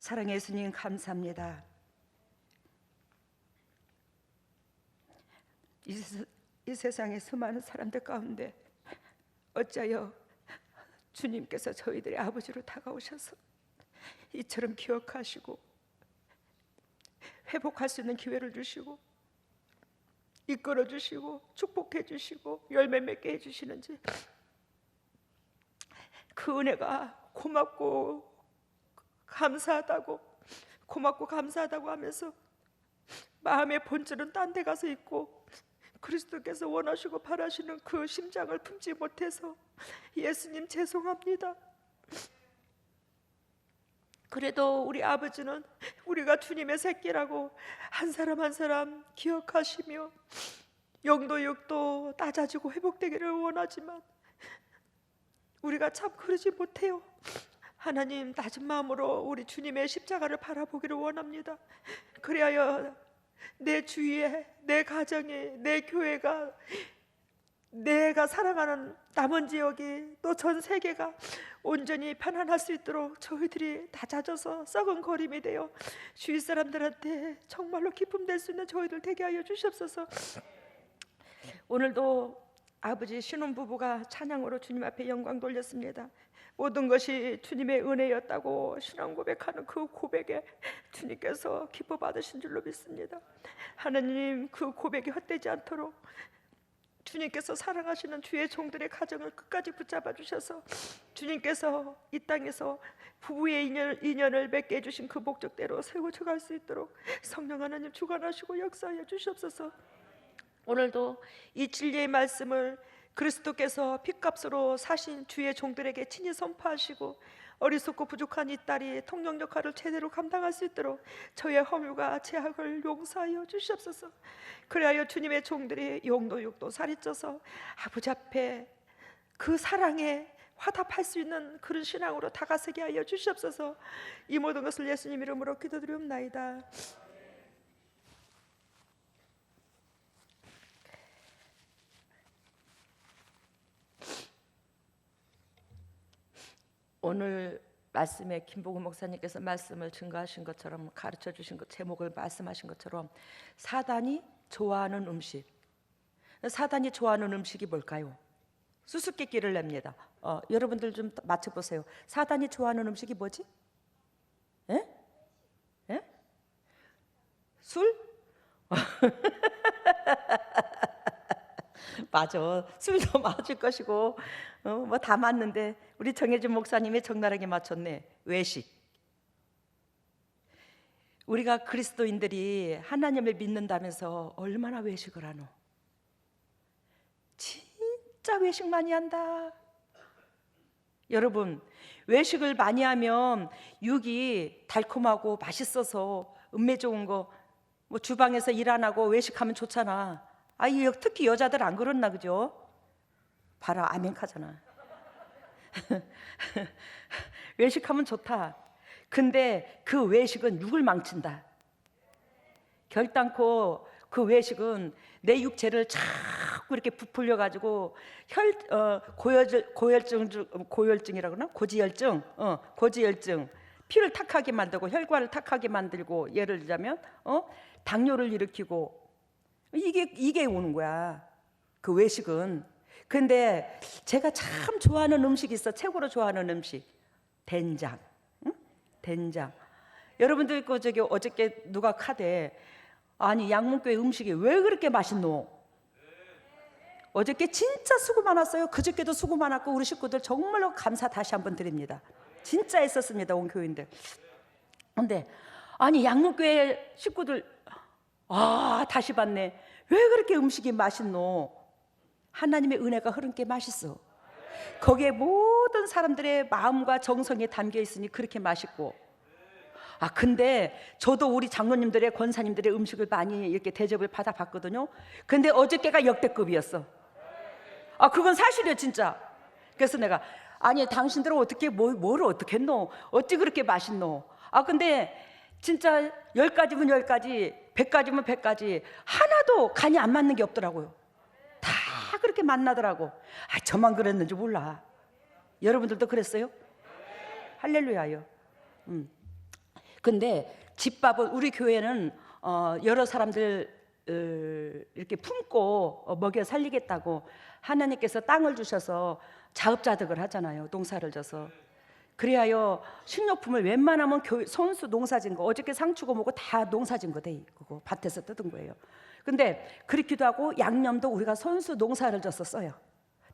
사랑의 예수님 감사합니다. 이 세상의 수많은 사람들 가운데 어찌하여 주님께서 저희들의 아버지로 다가오셔서 이처럼 기억하시고 회복할 수 있는 기회를 주시고 이끌어 주시고 축복해 주시고 열매 맺게 해주시는지 그 은혜가 고맙고 감사하다고 하면서 마음의 본질은 딴 데 가서 있고 그리스도께서 원하시고 바라시는 그 심장을 품지 못해서 예수님 죄송합니다. 그래도 우리 아버지는 우리가 주님의 새끼라고 한 사람 한 사람 기억하시며 영도 육도 낮아지고 회복되기를 원하지만 우리가 참 그러지 못해요. 하나님, 낮은 마음으로 우리 주님의 십자가를 바라보기를 원합니다. 그리하여 내 주위에, 내 가정에, 내 교회가, 내가 사랑하는 남은 지역이 또 전 세계가 온전히 편안할 수 있도록 저희들이 낮아져서 썩은 거림이 되어 주위 사람들한테 정말로 기쁨 될 수 있는 저희들 되게 하여 주시옵소서. 오늘도 아버지 신혼부부가 찬양으로 주님 앞에 영광 돌렸습니다. 모든 것이 주님의 은혜였다고 신앙 고백하는 그 고백에 주님께서 기뻐 받으신 줄로 믿습니다. 하나님, 그 고백이 헛되지 않도록 주님께서 사랑하시는 주의 종들의 가정을 끝까지 붙잡아 주셔서 주님께서 이 땅에서 부부의 인연을 맺게 해주신 그 목적대로 세워져 갈 수 있도록 성령 하나님 주관하시고 역사하여 주시옵소서. 오늘도 이 진리의 말씀을 그리스도께서 핏값으로 사신 주의 종들에게 친히 선포하시고 어리석고 부족한 이 딸이 통역 역할을 제대로 감당할 수 있도록 저의 허물과 죄악을 용서하여 주시옵소서. 그리하여 주님의 종들이 영도 육도 살이 쪄서 아버지 앞에 그 사랑에 화답할 수 있는 그런 신앙으로 다가서게 하여 주시옵소서. 이 모든 것을 예수님 이름으로 기도드리옵나이다. 오늘 말씀에 김보근 목사님께서 말씀을 증거하신 것처럼 가르쳐 주신 것 제목을 말씀하신 것처럼 사단이 좋아하는 음식. 사단이 좋아하는 음식이 뭘까요? 수수께끼를 냅니다. 여러분들 좀 맞춰보세요. 사단이 좋아하는 음식이 뭐지? 에? 에? 술? 맞아. 술도 맞을 것이고 뭐 다 맞는데 우리 정혜진 목사님이 적나라하게 맞췄네. 외식. 우리가 그리스도인들이 하나님을 믿는다면서 얼마나 외식을 하노? 진짜 외식 많이 한다. 여러분, 외식을 많이 하면 육이 달콤하고 맛있어서 음매 좋은 거 뭐 주방에서 일 안 하고 외식하면 좋잖아. 특히 여자들 안 그렇나, 그죠? 봐라, 아멘카잖아. 외식하면 좋다. 근데 그 외식은 육을 망친다. 결단코 그 외식은 내 육체를 자꾸 이렇게 부풀려 가지고 고열증이라고 하나? 고지혈증, 피를 탁하게 만들고 혈관을 탁하게 만들고, 예를 들자면 당뇨를 일으키고, 이게 오는 거야, 그 외식은. 근데 제가 참 좋아하는 음식이 있어. 최고로 좋아하는 음식, 된장. 응? 된장. 여러분들 어저께 누가 카대, 아니 양문교회 음식이 왜 그렇게 맛있노? 어저께 진짜 수고 많았어요. 그저께도 수고 많았고 우리 식구들 정말로 감사 다시 한번 드립니다. 진짜 애썼습니다, 온 교인들. 근데 아니 양문교회 식구들 다시 봤네. 왜 그렇게 음식이 맛있노? 하나님의 은혜가 흐른 게 맛있어. 거기에 모든 사람들의 마음과 정성이 담겨 있으니 그렇게 맛있고. 근데 저도 우리 장로님들의 권사님들의 음식을 많이 이렇게 대접을 받아봤거든요. 근데 어저께가 역대급이었어. 그건 사실이에요, 진짜. 그래서 내가 아니 당신들은 어떻게 뭘 어떻게 했노? 어찌 그렇게 맛있노? 근데 진짜 10가지면 10가지, 100가지면 100가지 하나도 간이 안 맞는 게 없더라고요. 다 그렇게 맛나더라고. 저만 그랬는지 몰라. 여러분들도 그랬어요? 할렐루야요. 근데 집밥을 우리 교회는 여러 사람들 이렇게 품고 먹여 살리겠다고 하나님께서 땅을 주셔서 자업자득을 하잖아요. 농사를 져서. 그래야요 식료품을 웬만하면 손수 농사진 거 어저께 상추고 뭐고 다 농사진 거 돼. 그거 밭에서 뜯은 거예요. 근데 그렇기도 하고 양념도 우리가 손수 농사를 져서 써요.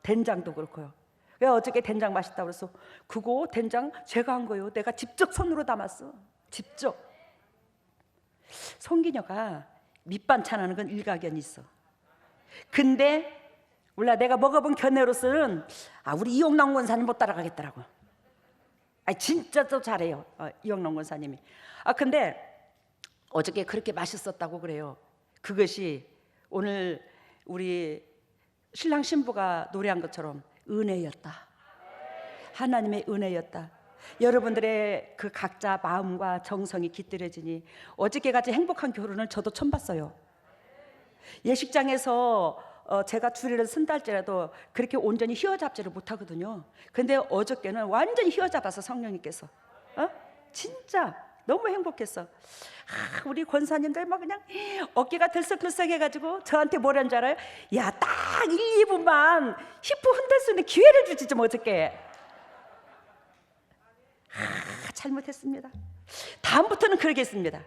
된장도 그렇고요. 왜 어저께 된장 맛있다고 그래서 그거 된장 제가 한 거요. 내가 직접 손으로 담았어. 직접. 송기녀가 밑반찬하는 건 일가견이 있어. 근데 몰라 내가 먹어본 견해로서는 우리 이용남 권사님 못 따라가겠더라고. 진짜 또 잘해요. 이용남 권사님이. 근데 어저께 그렇게 맛있었다고 그래요. 그것이 오늘 우리 신랑 신부가 노래한 것처럼 은혜였다. 하나님의 은혜였다. 여러분들의 그 각자 마음과 정성이 깃들여지니 어저께같이 행복한 결혼을 저도 처음 봤어요. 예식장에서 제가 줄이를 쓴다 할지라도 그렇게 온전히 휘어잡지를 못하거든요. 근데 어저께는 완전히 휘어잡아서 성령님께서 진짜 너무 행복했어. 우리 권사님들 막 그냥 어깨가 들썩들썩 해가지고 저한테 뭐라는 줄 알아요? 야, 딱 1, 2분만 힙프 흔들 수 있는 기회를 주지 좀 어저께. 잘못했습니다. 다음부터는 그러겠습니다.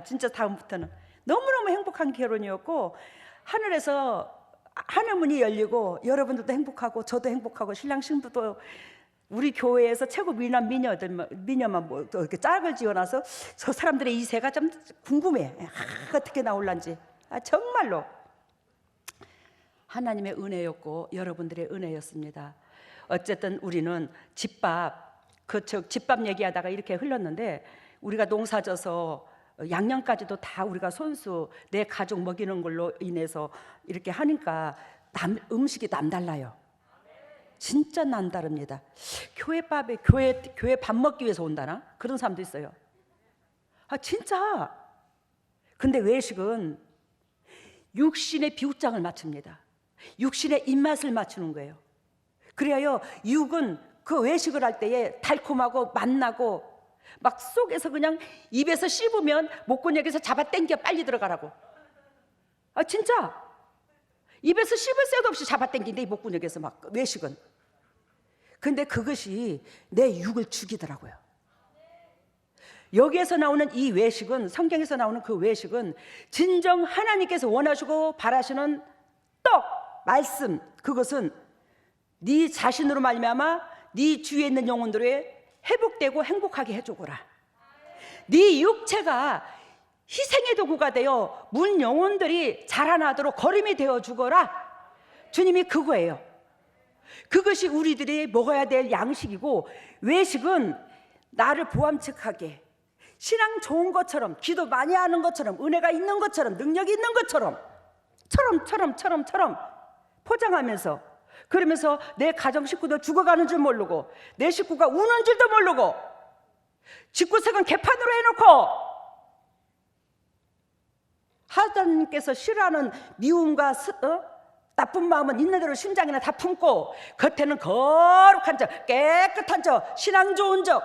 진짜 다음부터는 너무너무 행복한 결혼이었고 하늘에서 하늘문이 열리고 여러분들도 행복하고 저도 행복하고 신랑 신부도 우리 교회에서 최고 미남 미녀만 뭐 이렇게 짝을 지어놔서 저 사람들의 이세가 좀 궁금해. 어떻게 나올란지. 정말로 하나님의 은혜였고 여러분들의 은혜였습니다. 어쨌든 우리는 집밥 집밥 얘기하다가 이렇게 흘렀는데 우리가 농사져서 양념까지도 다 우리가 손수 내 가족 먹이는 걸로 인해서 이렇게 하니까 음식이 남달라요. 진짜 남다릅니다. 교회 밥 먹기 위해서 온다나? 그런 사람도 있어요. 진짜. 근데 외식은 육신의 비웃장을 맞춥니다. 육신의 입맛을 맞추는 거예요. 그래야 육은 그 외식을 할 때에 달콤하고 맛나고 막 속에서 그냥 입에서 씹으면 목구멍에서 잡아 당겨 빨리 들어가라고. 진짜 입에서 씹을 새도 없이 잡아 당긴데 이 목구멍에서 막 외식은. 근데 그것이 내 육을 죽이더라고요. 여기에서 나오는 이 외식은 성경에서 나오는 그 외식은 진정 하나님께서 원하시고 바라시는 떡 말씀 그것은 네 자신으로 말미암아 네 주위에 있는 영혼들의 회복되고 행복하게 해주거라. 네 육체가 희생의 도구가 되어 문 영혼들이 자라나도록 거름이 되어 주거라. 주님이 그거예요. 그것이 우리들이 먹어야 될 양식이고 외식은 나를 보암측하게 신앙 좋은 것처럼 기도 많이 하는 것처럼 은혜가 있는 것처럼 능력이 있는 것처럼 포장하면서 그러면서 내 가정 식구도 죽어가는 줄 모르고 내 식구가 우는 줄도 모르고 집구석은 개판으로 해놓고 하나님께서 싫어하는 미움과 나쁜 마음은 있는 대로 심장이나 다 품고 겉에는 거룩한 척 깨끗한 척 신앙 좋은 척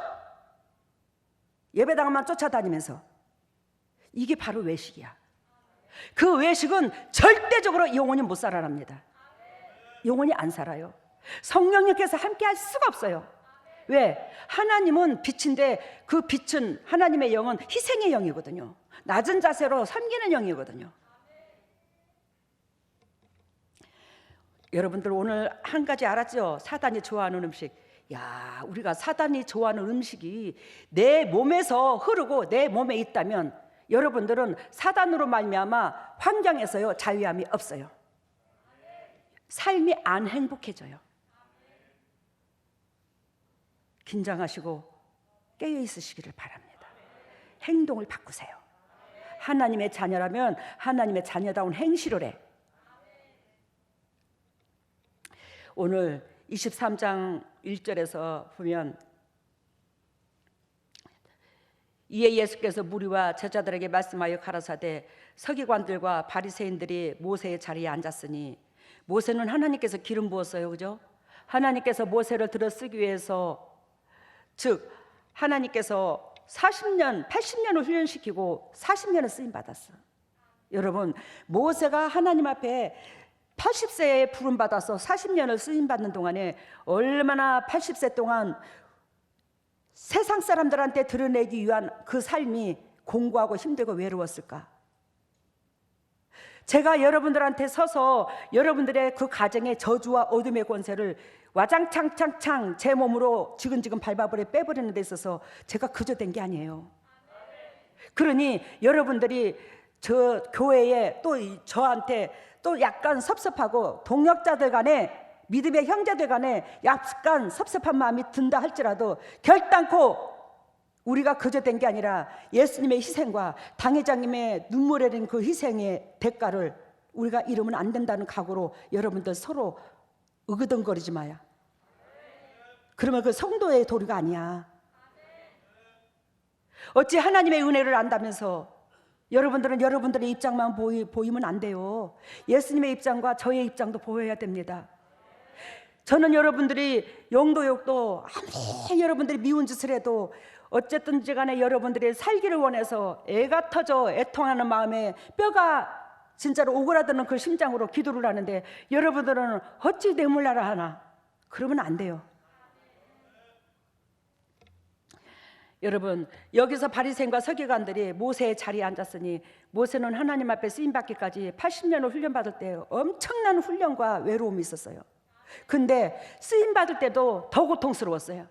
예배당만 쫓아다니면서 이게 바로 외식이야. 그 외식은 절대적으로 영혼이 못 살아납니다. 영혼이 안 살아요. 성령님께서 함께 할 수가 없어요. 왜? 하나님은 빛인데 그 빛은 하나님의 영은 희생의 영이거든요. 낮은 자세로 섬기는 영이거든요. 여러분들 오늘 한 가지 알았죠? 사단이 좋아하는 음식. 야, 우리가 사단이 좋아하는 음식이 내 몸에서 흐르고 내 몸에 있다면 여러분들은 사단으로 말미암아 환경에서요 자유함이 없어요. 삶이 안 행복해져요. 긴장하시고 깨어 있으시기를 바랍니다. 행동을 바꾸세요. 하나님의 자녀라면 하나님의 자녀다운 행실을 해. 오늘 23장 1절에서 보면 이에 예수께서 무리와 제자들에게 말씀하여 가라사대 서기관들과 바리새인들이 모세의 자리에 앉았으니 모세는 하나님께서 기름 부었어요. 그죠? 하나님께서 모세를 들어 쓰기 위해서 즉 하나님께서 40년, 80년을 훈련시키고 40년을 쓰임 받았어. 여러분, 모세가 하나님 앞에 80세에 부름 받아서 40년을 쓰임 받는 동안에 얼마나 80세 동안 세상 사람들한테 드러내기 위한 그 삶이 공고하고 힘들고 외로웠을까? 제가 여러분들한테 서서 여러분들의 그 가정의 저주와 어둠의 권세를 와장창창창 제 몸으로 지근지근 밟아버려 빼버리는 데 있어서 제가 그저 된 게 아니에요. 그러니 여러분들이 저 교회에 또 저한테 또 약간 섭섭하고 동역자들 간에 믿음의 형제들 간에 약간 섭섭한 마음이 든다 할지라도 결단코 우리가 그저 된 게 아니라 예수님의 희생과 당회장님의 눈물 흘린 그 희생의 대가를 우리가 잃으면 안 된다는 각오로 여러분들 서로 으그덩거리지 마요. 그러면 그 성도의 도리가 아니야. 어찌 하나님의 은혜를 안다면서 여러분들은 여러분들의 입장만 보이면 안 돼요. 예수님의 입장과 저의 입장도 보여야 됩니다. 저는 여러분들이 영도욕도 아무리 여러분들이 미운 짓을 해도 어쨌든지 간에 여러분들이 살기를 원해서 애가 터져 애통하는 마음에 뼈가 진짜로 오그라드는 그 심장으로 기도를 하는데 여러분들은 어찌 내몰라라 하나? 그러면 안 돼요. 여러분, 여기서 바리새인과 서기관들이 모세의 자리에 앉았으니 모세는 하나님 앞에 쓰임받기까지 80년을 훈련받을 때 엄청난 훈련과 외로움이 있었어요. 근데 쓰임받을 때도 더 고통스러웠어요.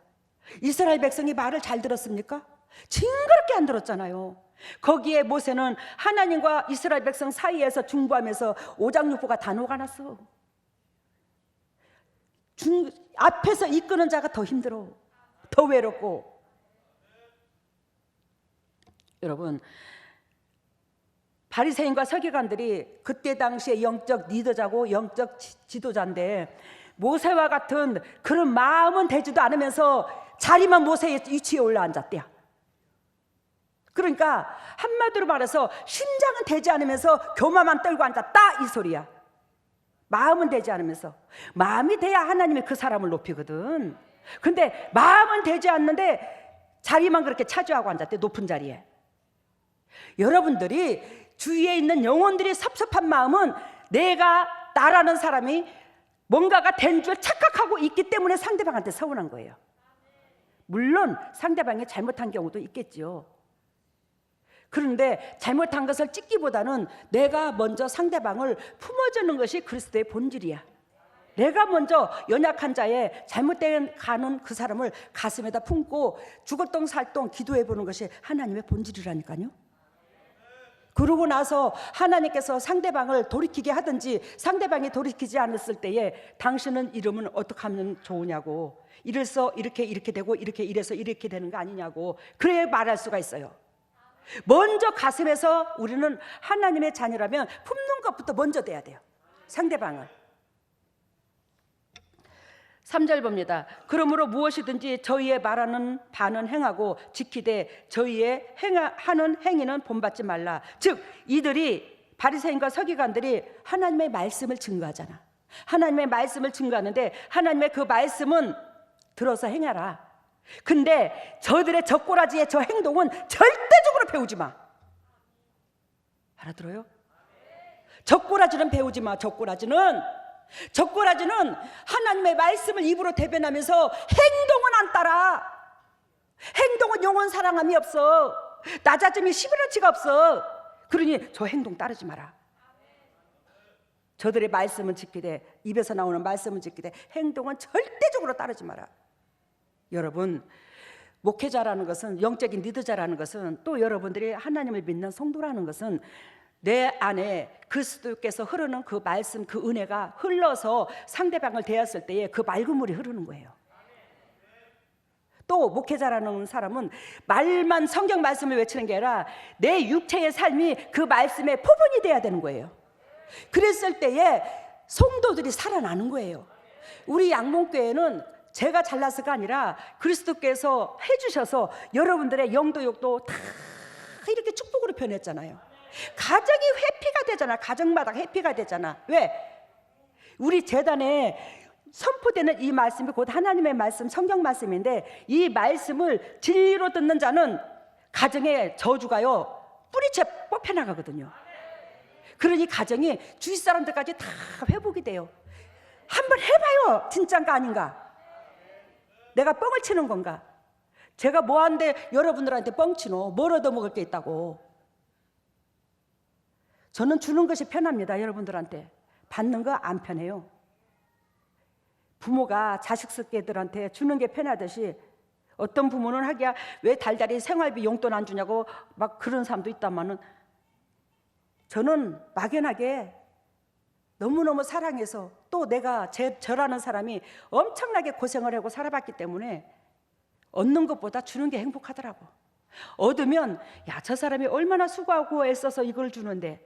이스라엘 백성이 말을 잘 들었습니까? 징그럽게 안 들었잖아요. 거기에 모세는 하나님과 이스라엘 백성 사이에서 중보하면서 오장육부가 다 녹아났어. 앞에서 이끄는 자가 더 힘들어, 더 외롭고. 여러분, 바리새인과 서기관들이 그때 당시에 영적 리더자고 영적 지도자인데 모세와 같은 그런 마음은 되지도 않으면서 자리만 모세의 위치에 올라앉았대요. 그러니까 한마디로 말해서 심장은 되지 않으면서 교마만 떨고 앉았다 이 소리야. 마음은 되지 않으면서. 마음이 돼야 하나님이 그 사람을 높이거든. 근데 마음은 되지 않는데 자리만 그렇게 차지하고 앉았대, 높은 자리에. 여러분들이 주위에 있는 영혼들이 섭섭한 마음은 내가 나라는 사람이 뭔가가 된 줄 착각하고 있기 때문에 상대방한테 서운한 거예요. 물론 상대방이 잘못한 경우도 있겠지요. 그런데 잘못한 것을 찍기보다는 내가 먼저 상대방을 품어주는 것이 그리스도의 본질이야. 내가 먼저 연약한 자의 잘못된 가는 그 사람을 가슴에다 품고 죽을 똥 살 똥 기도해 보는 것이 하나님의 본질이라니까요. 그러고 나서 하나님께서 상대방을 돌이키게 하든지 상대방이 돌이키지 않았을 때에 당신은 이러면 어떻게 하면 좋으냐고, 이래서 이렇게 되고 이래서 이렇게 되는 거 아니냐고 그래 말할 수가 있어요. 먼저 가슴에서 우리는 하나님의 자녀라면 품는 것부터 먼저 돼야 돼요, 상대방을. 3절 봅니다. 그러므로 무엇이든지 저희의 말하는 바는 행하고 지키되 저희의 하는 행위는 본받지 말라. 즉 이들이 바리새인과 서기관들이 하나님의 말씀을 증거하잖아. 하나님의 말씀을 증거하는데 하나님의 그 말씀은 들어서 행하라. 근데 저들의 젖꼬라지의 저 행동은 절대적으로 배우지 마. 알아들어요? 젖꼬라지는 배우지 마. 젖꼬라지는 하나님의 말씀을 입으로 대변하면서 행동은 안 따라. 행동은 영혼 사랑함이 없어. 낮아짐이 11원치가 없어. 그러니 저 행동 따르지 마라. 저들의 말씀은 지키되, 입에서 나오는 말씀은 지키되 행동은 절대적으로 따르지 마라. 여러분, 목회자라는 것은, 영적인 리더자라는 것은, 또 여러분들이 하나님을 믿는 성도라는 것은 내 안에 그리스도께서 흐르는 그 말씀, 그 은혜가 흘러서 상대방을 대했을 때에 그 맑은 물이 흐르는 거예요. 또 목회자라는 사람은 말만 성경 말씀을 외치는 게 아니라 내 육체의 삶이 그 말씀의 포본이 돼야 되는 거예요. 그랬을 때에 성도들이 살아나는 거예요. 우리 양봉교회는 제가 잘나서가 아니라 그리스도께서 해주셔서 여러분들의 영도욕도 다 이렇게 축복으로 변했잖아요. 가정이 회피가 되잖아. 가정마다 회피가 되잖아. 왜? 우리 재단에 선포되는 이 말씀이 곧 하나님의 말씀, 성경 말씀인데 이 말씀을 진리로 듣는 자는 가정의 저주가요 뿌리채 뽑혀나가거든요. 그러니 가정이 주위 사람들까지 다 회복이 돼요. 한번 해봐요. 진짠가 아닌가? 내가 뻥을 치는 건가? 제가 뭐하는데 여러분들한테 뻥치노? 뭘 얻어먹을 게 있다고. 저는 주는 것이 편합니다. 여러분들한테. 받는 거 안 편해요. 부모가 자식들한테 주는 게 편하듯이 어떤 부모는 하기야 왜 달달이 생활비 용돈 안 주냐고 막 그런 사람도 있다마는, 저는 막연하게 너무너무 사랑해서, 또 내가 저라는 사람이 엄청나게 고생을 하고 살아봤기 때문에 얻는 것보다 주는 게 행복하더라고. 얻으면 야, 저 사람이 얼마나 수고하고 애써서 이걸 주는데,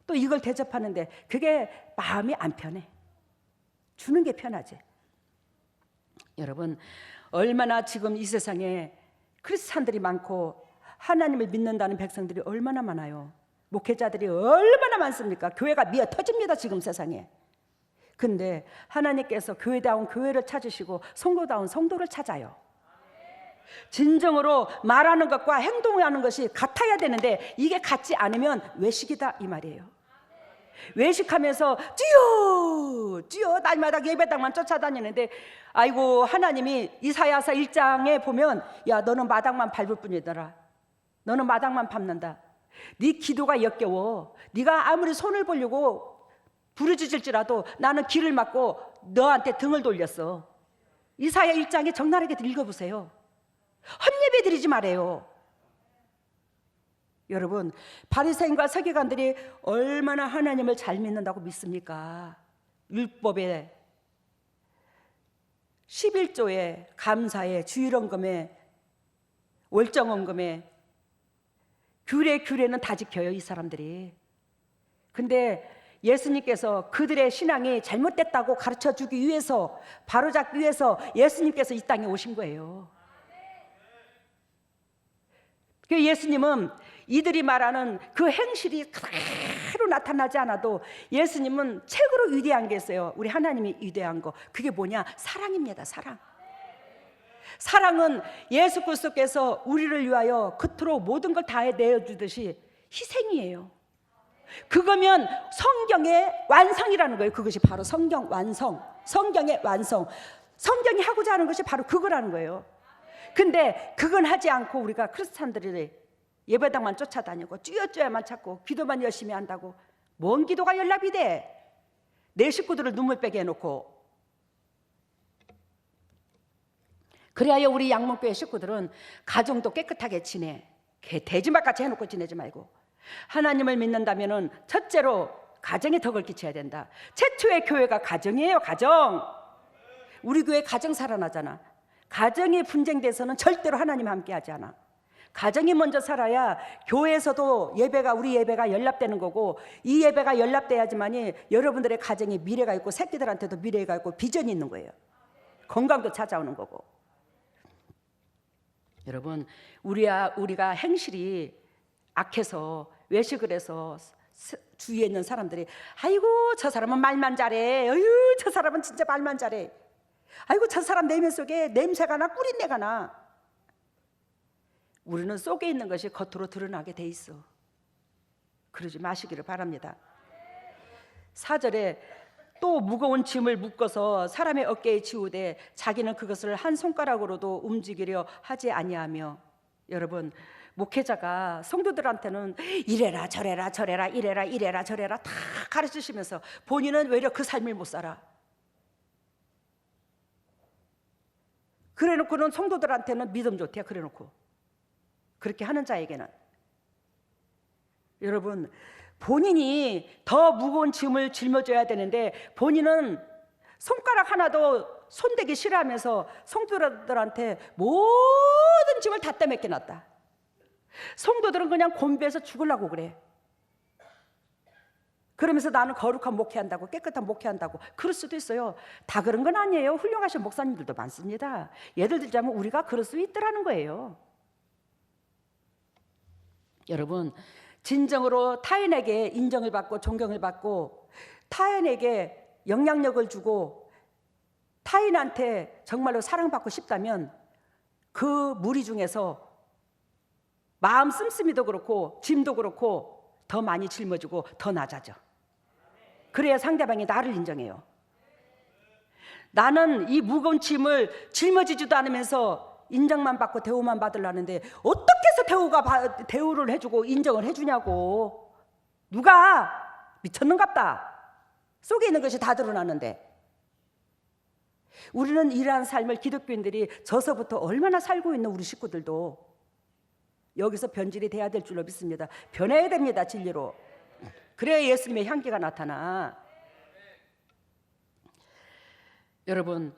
또 이걸 대접하는데 그게 마음이 안 편해. 주는 게 편하지. 여러분, 얼마나 지금 이 세상에 크리스찬들이 많고 하나님을 믿는다는 백성들이 얼마나 많아요. 목회자들이 얼마나 많습니까? 교회가 미어 터집니다, 지금 세상에. 근데 하나님께서 교회다운 교회를 찾으시고 성도다운 성도를 찾아요. 진정으로 말하는 것과 행동하는 것이 같아야 되는데 이게 같지 않으면 외식이다 이 말이에요. 외식하면서 쭈여 날마다 예배당만 쫓아다니는데, 아이고 하나님이 이사야서 1장에 보면 야, 너는 마당만 밟을 뿐이더라. 너는 마당만 밟는다. 네 기도가 역겨워. 네가 아무리 손을 벌리고 부르짖을지라도 나는 길을 막고 너한테 등을 돌렸어. 이사야 1장에 적나라하게 읽어보세요. 헛예배 드리지 말아요. 여러분, 바리새인과 서기관들이 얼마나 하나님을 잘 믿는다고 믿습니까? 율법에 11조에 감사에 주일헌금에 월정헌금에 규례는 다 지켜요, 이 사람들이. 근데 예수님께서 그들의 신앙이 잘못됐다고 가르쳐주기 위해서, 바로잡기 위해서 예수님께서 이 땅에 오신 거예요. 그 예수님은 이들이 말하는 그 행실이 그대로 나타나지 않아도 예수님은 최고로 위대한 게 있어요. 우리 하나님이 위대한 거, 그게 뭐냐? 사랑입니다. 사랑. 사랑은 예수 그리스도께서 우리를 위하여 그토록 모든 걸 다 내어주듯이 희생이에요. 그거면 성경의 완성이라는 거예요. 그것이 바로 성경 완성, 성경의 완성. 성경이 하고자 하는 것이 바로 그거라는 거예요. 근데 그건 하지 않고 우리가 크리스찬들이 예배당만 쫓아다니고 쭈여쭈여만 찾고 기도만 열심히 한다고 뭔 기도가 연락이 돼? 내 식구들을 눈물 빼게 해놓고. 그래야 우리 양문교회 식구들은 가정도 깨끗하게 지내. 돼지막같이 해놓고 지내지 말고. 하나님을 믿는다면은 첫째로 가정에 덕을 끼쳐야 된다. 최초의 교회가 가정이에요. 가정. 우리 교회 가정 살아나잖아. 가정이 분쟁돼서는 절대로 하나님 함께 하지 않아. 가정이 먼저 살아야 교회에서도 우리 예배가 연락되는 거고, 이 예배가 연락돼야지만이 여러분들의 가정에 미래가 있고 새끼들한테도 미래가 있고 비전이 있는 거예요. 건강도 찾아오는 거고. 여러분, 우리가 행실이 악해서 외식을 해서 주위에 있는 사람들이 아이고 저 사람은 말만 잘해, 어휴 저 사람은 진짜 말만 잘해, 아이고 저 사람 내면 속에 냄새가 나, 꿀인내가 나. 우리는 속에 있는 것이 겉으로 드러나게 돼 있어. 그러지 마시기를 바랍니다. 4절에 또 무거운 짐을 묶어서 사람의 어깨에 지우되 자기는 그것을 한 손가락으로도 움직이려 하지 아니하며. 여러분, 목회자가 성도들한테는 이래라 저래라 저래라 이래라 저래라 다 가르치시면서 본인은 외려 그 삶을 못 살아. 그래놓고는 성도들한테는 믿음 좋대요. 그래놓고 그렇게 하는 자에게는. 여러분, 본인이 더 무거운 짐을 짊어져야 되는데 본인은 손가락 하나도 손대기 싫어하면서 성도들한테 모든 짐을 다 떼매겨 놨다. 성도들은 그냥 곤배해서 죽으려고 그래. 그러면서 나는 거룩한 목회한다고, 깨끗한 목회한다고. 그럴 수도 있어요. 다 그런 건 아니에요. 훌륭하신 목사님들도 많습니다. 예를 들자면 우리가 그럴 수 있더라는 거예요. 여러분, 진정으로 타인에게 인정을 받고 존경을 받고 타인에게 영향력을 주고 타인한테 정말로 사랑받고 싶다면 그 무리 중에서 마음 씀씀이도 그렇고 짐도 그렇고 더 많이 짊어지고 더 낮아져. 그래야 상대방이 나를 인정해요. 나는 이 무거운 짐을 짊어지지도 않으면서 인정만 받고 대우만 받으려는데 어떻게 해서 대우를 해주고 인정을 해주냐고. 누가 미쳤는갑다. 속에 있는 것이 다 드러나는데. 우리는 이러한 삶을 기독교인들이 저서부터 얼마나 살고 있는 우리 식구들도 여기서 변질이 돼야 될 줄로 믿습니다. 변해야 됩니다. 진리로. 그래야 예수님의 향기가 나타나. 여러분,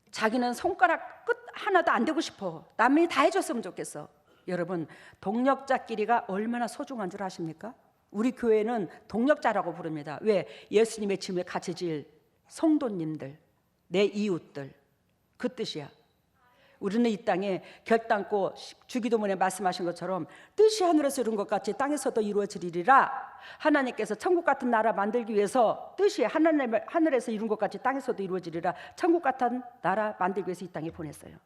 자기는 손가락 끝 하나도 안 되고 싶어. 남이 다 해줬으면 좋겠어. 여러분, 동력자끼리가 얼마나 소중한 줄 아십니까? 우리 교회는 동력자라고 부릅니다. 왜? 예수님의 짐을 같이 질 성도님들, 내 이웃들, 그 뜻이야. 우리는 이 땅에 결단코 주기도문에 말씀하신 것처럼 뜻이 하늘에서 이룬 것 같이 땅에서도 이루어지리라. 하나님께서 천국 같은 나라 만들기 위해서 뜻이 하늘에서 이룬 것 같이 땅에서도 이루어지리라. 천국 같은 나라 만들기 위해서 이 땅에 보냈어요.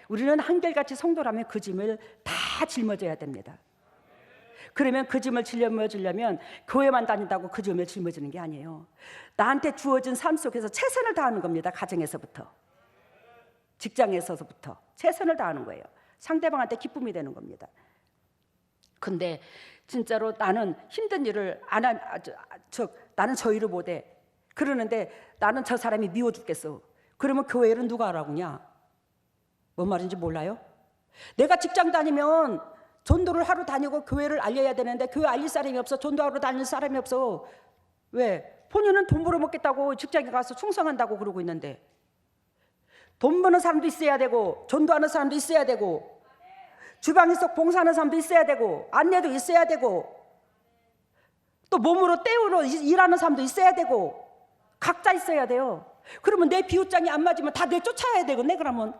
우리는 한결같이 성도라면 그 짐을 다 짊어져야 됩니다. 그러면 그 짐을 짊어지려면 교회만 다닌다고 그 짐을 짊어지는 게 아니에요. 나한테 주어진 삶 속에서 최선을 다하는 겁니다. 가정에서부터, 직장에서부터 최선을 다하는 거예요. 상대방한테 기쁨이 되는 겁니다. 근데 진짜로 나는 힘든 일을 나는 저 일을 못해. 그러는데 나는 저 사람이 미워 죽겠어. 그러면 교회를 누가 하라고냐? 뭔 말인지 몰라요? 내가 직장 다니면 전도를 하러 다니고 교회를 알려야 되는데 교회 알릴 사람이 없어. 전도하러 다닐 사람이 없어. 왜? 본인은 돈 벌어먹겠다고 직장에 가서 충성한다고 그러고 있는데, 돈 버는 사람도 있어야 되고 전도하는 사람도 있어야 되고 주방에서 봉사하는 사람도 있어야 되고 안내도 있어야 되고 또 몸으로 때우러 일하는 사람도 있어야 되고 각자 있어야 돼요. 그러면 내 비웃장이 안 맞으면 다 내쫓아야 되겠네. 그러면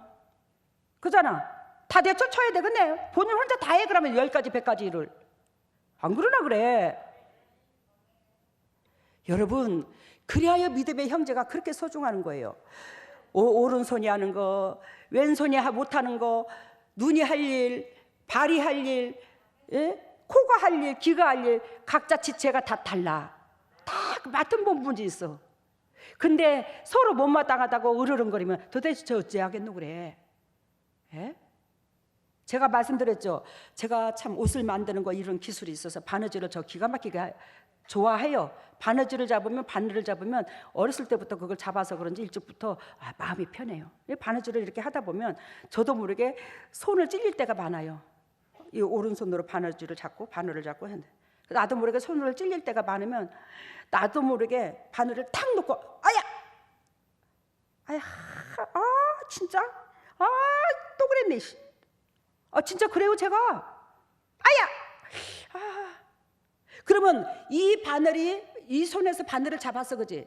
그잖아. 다 내쫓아야 되겠네. 본인 혼자 다 해. 그러면 10가지 100가지 일을. 안 그러나 그래. 여러분, 그리하여 믿음의 형제가 그렇게 소중한 거예요. 오른손이 하는 거, 왼손이 못하는 거, 눈이 할 일, 발이 할 일, 코가 할 일, 귀가 할 일, 각자 지체가 다 달라. 다 맡은 본분이 있어. 근데 서로 못마땅하다고 으르렁거리면 도대체 저 어찌하겠노 그래. 예? 제가 말씀드렸죠. 제가 참 옷을 만드는 거 이런 기술이 있어서 바느질을 저 기가 막히게 좋아해요. 바느질을 잡으면 바늘을 잡으면 어렸을 때부터 그걸 잡아서 그런지 일찍부터 마음이 편해요. 바느질을 이렇게 하다 보면 저도 모르게 손을 찔릴 때가 많아요. 이 오른손으로 바느질을 잡고 바늘을 잡고 했는데 나도 모르게 손을 찔릴 때가 많으면 나도 모르게 바늘을 탁 놓고 아야 진짜 또 그랬네. 진짜 그래요 제가. 그러면 이 바늘이 이 손에서 바늘을 잡았어, 그지?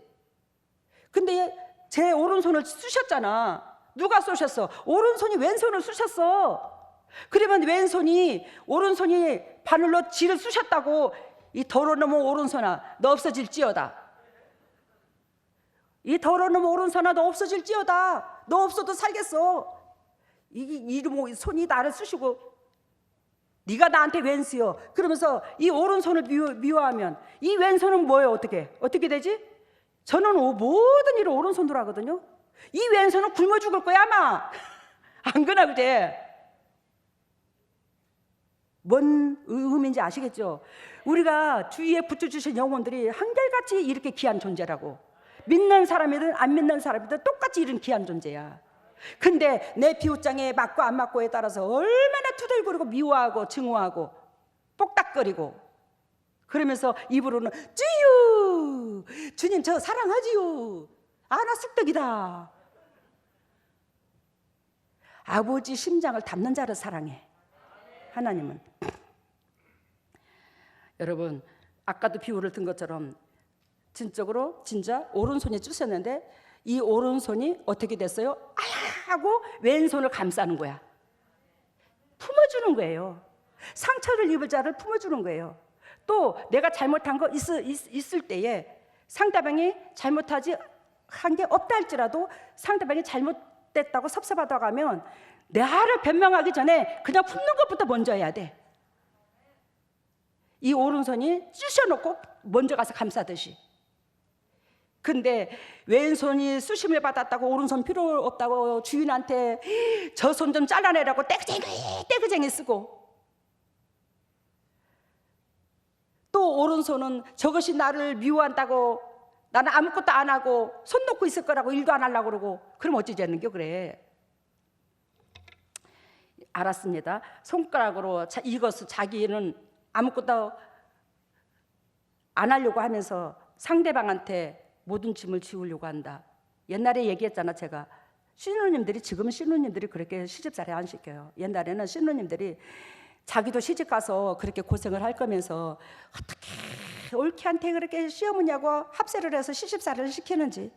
근데 제 오른손을 쑤셨잖아. 누가 쏘셨어? 오른손이 왼손을 쑤셨어. 그러면 오른손이 바늘로 쥐를 쑤셨다고 이 더러운 오른손아 너 없어질지어다. 이 더러운 오른손아 너 없어질지어다. 너 없어도 살겠어. 이 손이 나를 쑤시고 네가 나한테 왼수여. 그러면서 이 오른손을 미워하면 이 왼손은 뭐예요? 어떻게 되지? 저는 모든 일을 오른손으로 하거든요. 이 왼손은 굶어 죽을 거야 아마. 안 그러나 그제? 뭔 의미인지 아시겠죠? 우리가 주위에 붙여주신 영혼들이 한결같이 이렇게 귀한 존재라고. 믿는 사람이든 안 믿는 사람이든 똑같이 이런 귀한 존재야. 근데 내 비웃장에 맞고 안 맞고에 따라서 얼마나 투덜거리고 미워하고 증오하고 뽁닥거리고 그러면서 입으로는 주유 주님 저 사랑하지요. 나 쑥떡이다. 아버지 심장을 담는 자를 사랑해 하나님은. 여러분 아까도 비유를 든 것처럼 진짜 오른손이 쑤셨는데 이 오른손이 어떻게 됐어요? 하고 왼손을 감싸는 거야. 품어주는 거예요. 상처를 입을 자를 품어주는 거예요. 또 내가 잘못한 거 있을 때에 상대방이 잘못한 게 없다 할지라도 상대방이 잘못됐다고 섭섭하다고 하면 나를 변명하기 전에 그냥 품는 것부터 먼저 해야 돼. 이 오른손이 쑤셔놓고 먼저 가서 감싸듯이. 근데 왼손이 수심을 받았다고 오른손 필요 없다고 주인한테 저 손 좀 잘라내라고 떼그쟁이 쓰고, 또 오른손은 저것이 나를 미워한다고 나는 아무것도 안 하고 손 놓고 있을 거라고 일도 안 하려고 그러고, 그럼 어찌되는겨 그래. 알았습니다. 손가락으로 이것을 자기는 아무것도 안 하려고 하면서 상대방한테 모든 짐을 지우려고 한다. 옛날에 얘기했잖아. 제가 신우님들이, 지금은 신우님들이 그렇게 시집살이 안 시켜요. 옛날에는 신우님들이 자기도 시집가서 그렇게 고생을 할 거면서 어떻게 옳게한테 그렇게 시어머니하고 합세를 해서 시집살이를 시키는지.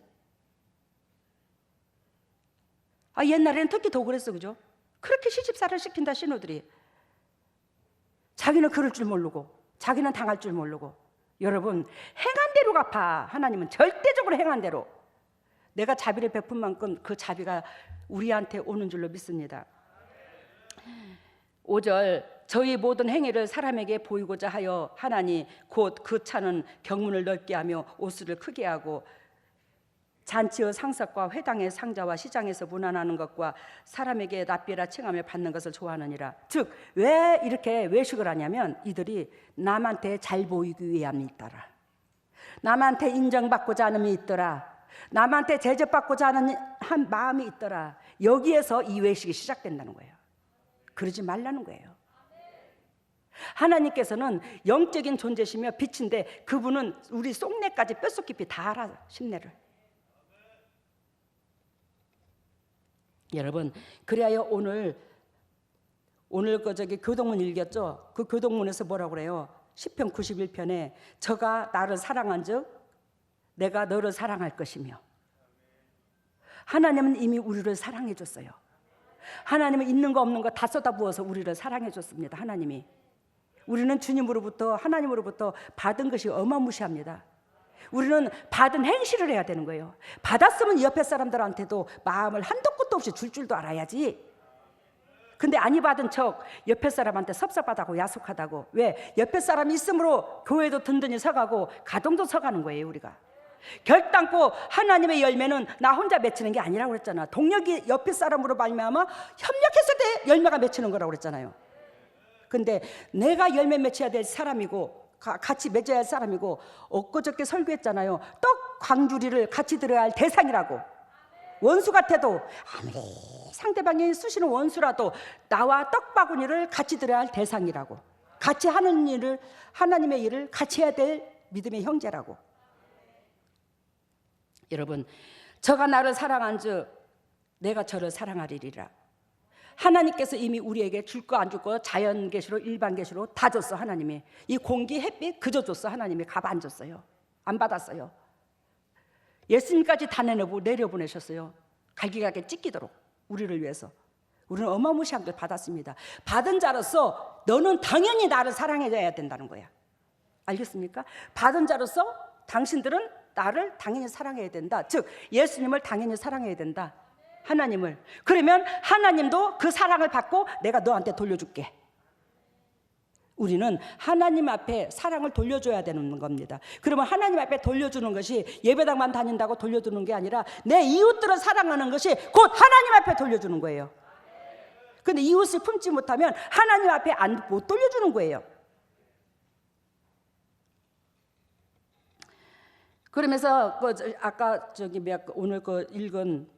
옛날에는 특히 더 그랬어, 그죠? 그렇게 시집살이를 시킨다, 신우들이. 자기는 그럴 줄 모르고, 자기는 당할 줄 모르고. 여러분, 행한 대로 갚아. 하나님은 절대적으로 행한 대로. 내가 자비를 베푼 만큼 그 자비가 우리한테 오는 줄로 믿습니다. 5절, 저희 모든 행위를 사람에게 보이고자 하여 하나니 곧 그 차는 경문을 넓게 하며 옷수를 크게 하고 잔치의 상석과 회당의 상자와 시장에서 문안하는 것과 사람에게 납비라 칭함을 받는 것을 좋아하느니라. 즉, 왜 이렇게 외식을 하냐면 이들이 남한테 잘 보이기 위함이 있더라. 남한테 인정받고자 하는 마음이 있더라. 남한테 대접받고자 하는 한 마음이 있더라. 여기에서 이 외식이 시작된다는 거예요. 그러지 말라는 거예요. 하나님께서는 영적인 존재시며 빛인데 그분은 우리 속내까지 뼛속 깊이 다 알아, 심내를. 여러분, 그래야 오늘 교동문 읽었죠? 그 교동문에서 뭐라고 그래요? 시편 91편에 저가 나를 사랑한즉 내가 너를 사랑할 것이며. 하나님은 이미 우리를 사랑해 줬어요. 하나님은 있는 거 없는 거 다 쏟아부어서 우리를 사랑해 줬습니다. 하나님이. 우리는 주님으로부터, 하나님으로부터 받은 것이 어마무시합니다. 우리는 받은 행실을 해야 되는 거예요. 받았으면 옆에 사람들한테도 마음을 한도 끝도 없이 줄 줄도 알아야지. 근데 아니 받은 척 옆에 사람한테 섭섭하다고 야속하다고. 왜? 옆에 사람이 있으므로 교회도 든든히 서가고 가정도 서가는 거예요. 우리가 결단코 하나님의 열매는 나 혼자 맺히는 게 아니라고 그랬잖아. 동력이 옆에 사람으로 말미암아 협력했을 때 열매가 맺히는 거라고 그랬잖아요. 근데 내가 열매 맺혀야 될 사람이고 같이 맺어야 할 사람이고, 엊그저께 설교했잖아요. 떡 광주리를 같이 들어야 할 대상이라고. 원수 같아도 아무리 상대방이 쑤시는 원수라도 나와 떡바구니를 같이 들어야 할 대상이라고. 같이 하는 일을, 하나님의 일을 같이 해야 될 믿음의 형제라고. 여러분, 저가 나를 사랑한즉 내가 저를 사랑하리라. 하나님께서 이미 우리에게 줄 거 안 줄 거 자연 계시로 일반 계시로 다 줬어. 하나님이 이 공기 햇빛 그저 줬어. 하나님이 값 안 줬어요. 안 받았어요. 예수님까지 다 내려보내셨어요. 갈기갈기 찢기도록 우리를 위해서. 우리는 어마무시한 걸 받았습니다. 받은 자로서 너는 당연히 나를 사랑해줘야 된다는 거야. 알겠습니까? 받은 자로서 당신들은 나를 당연히 사랑해야 된다. 즉 예수님을 당연히 사랑해야 된다. 하나님을. 그러면 하나님도 그 사랑을 받고 내가 너한테 돌려줄게. 우리는 하나님 앞에 사랑을 돌려줘야 되는 겁니다. 그러면 하나님 앞에 돌려주는 것이 예배당만 다닌다고 돌려주는 게 아니라 내 이웃들을 사랑하는 것이 곧 하나님 앞에 돌려주는 거예요. 근데 이웃을 품지 못하면 하나님 앞에 못 돌려주는 거예요. 그러면서 아까 오늘 읽은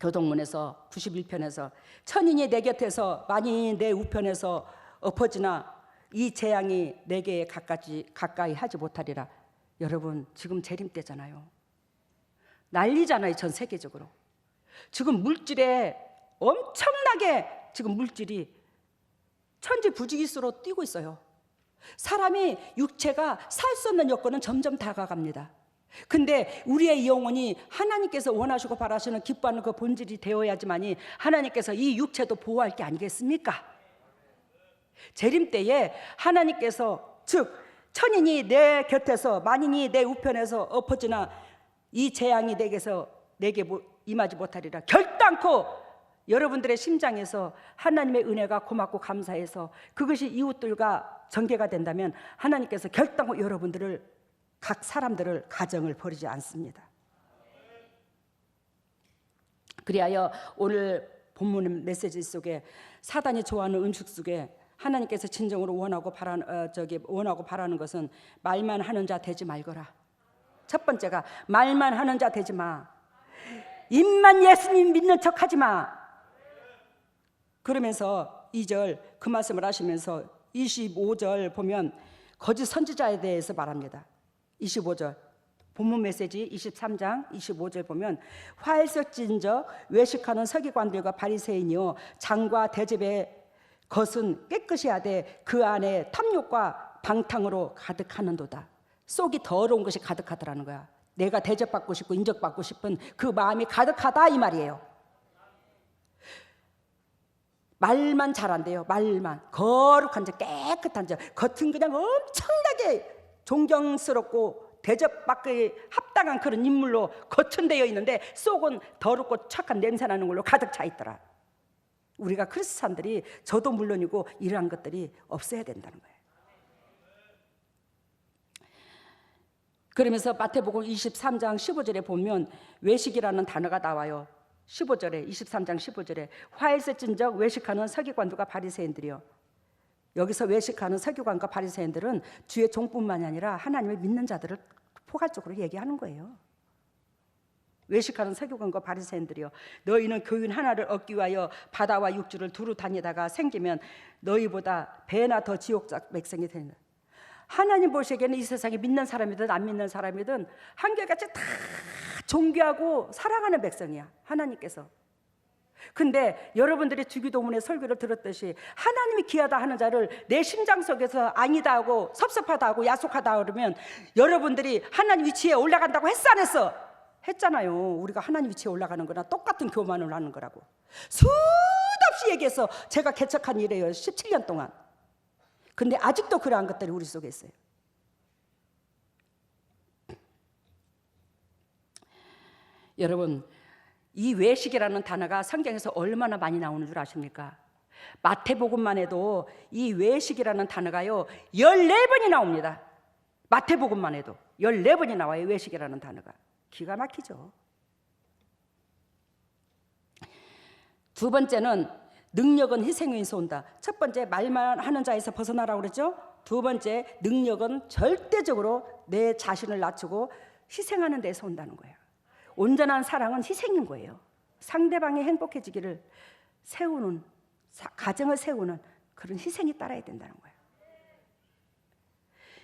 교동문에서 91편에서 천인이 내 곁에서 만인이 내 우편에서 엎어지나 이 재앙이 내게 가까이 하지 못하리라. 여러분, 지금 재림 때잖아요. 난리잖아요. 전 세계적으로. 지금 물질에 엄청나게 지금 물질이 천지부지기수로 뛰고 있어요. 사람이 육체가 살 수 없는 여건은 점점 다가갑니다. 근데 우리의 영혼이 하나님께서 원하시고 바라시는 기뻐하는 그 본질이 되어야지만이 하나님께서 이 육체도 보호할 게 아니겠습니까? 재림 때에 하나님께서 즉 천인이 내 곁에서 만인이 내 우편에서 엎어지나 이 재앙이 내게 임하지 못하리라. 결단코 여러분들의 심장에서 하나님의 은혜가 고맙고 감사해서 그것이 이웃들과 전개가 된다면 하나님께서 결단코 여러분들을, 각 사람들을, 가정을 버리지 않습니다. 그리하여 오늘 본문 메시지 속에 사단이 좋아하는 음식 속에 하나님께서 진정으로 원하고 바라는 것은 말만 하는 자 되지 말거라. 첫 번째가 말만 하는 자 되지 마. 입만 예수님 믿는 척 하지 마. 그러면서 2절 그 말씀을 하시면서 25절 보면 거짓 선지자에 대해서 말합니다. 25절 본문 메시지 23장 25절 보면 화일석진저 외식하는 서기관들과 바리새인이요 장과 대접의 것은 깨끗이 하되 그 안에 탐욕과 방탕으로 가득하는도다. 속이 더러운 것이 가득하더라는 거야. 내가 대접받고 싶고 인정받고 싶은 그 마음이 가득하다 이 말이에요. 말만 잘한대요. 말만 거룩한 자, 깨끗한 자, 겉은 그냥 엄청나게 존경스럽고 대접받기 합당한 그런 인물로 겉은 되어 있는데 속은 더럽고 착한 냄새나는 걸로 가득 차 있더라. 우리가 크리스찬들이, 저도 물론이고 이러한 것들이 없어야 된다는 거예요. 그러면서 마태복음 23장 15절에 보면 외식이라는 단어가 나와요. 15절에 23장 15절에 화일세진적 외식하는 서기관들과 바리새인들이요. 여기서 외식하는 서기관과 바리새인들은 주의 종뿐만이 아니라 하나님을 믿는 자들을 포괄적으로 얘기하는 거예요. 외식하는 서기관과 바리새인들이요. 너희는 교인 하나를 얻기 위하여 바다와 육지를 두루 다니다가 생기면 너희보다 배나 더 지옥자 백성이 된다. 하나님 보시기에는 이 세상에 믿는 사람이든 안 믿는 사람이든 한결같이 다 존귀하고 사랑하는 백성이야, 하나님께서. 근데 여러분들이 주기도문의 설교를 들었듯이 하나님이 귀하다 하는 자를 내 심장 속에서 아니다 하고 섭섭하다 하고 야속하다 그러면 여러분들이 하나님 위치에 올라간다고 했어 안 했어? 했잖아요. 우리가 하나님 위치에 올라가는 거나 똑같은 교만을 하는 거라고 수없이 얘기해서 제가 개척한 일이에요. 17년 동안. 근데 아직도 그러한 것들이 우리 속에 있어요. 여러분, 이 외식이라는 단어가 성경에서 얼마나 많이 나오는 줄 아십니까? 마태복음만 해도 이 외식이라는 단어가요 14번이 나옵니다. 마태복음만 해도 14번이 나와요. 외식이라는 단어가. 기가 막히죠. 두 번째는 능력은 희생에서 온다. 첫 번째 말만 하는 자에서 벗어나라고 그랬죠. 두 번째 능력은 절대적으로 내 자신을 낮추고 희생하는 데서 온다는 거예요. 온전한 사랑은 희생인 거예요. 상대방이 행복해지기를 세우는, 가정을 세우는 그런 희생이 따라야 된다는 거예요.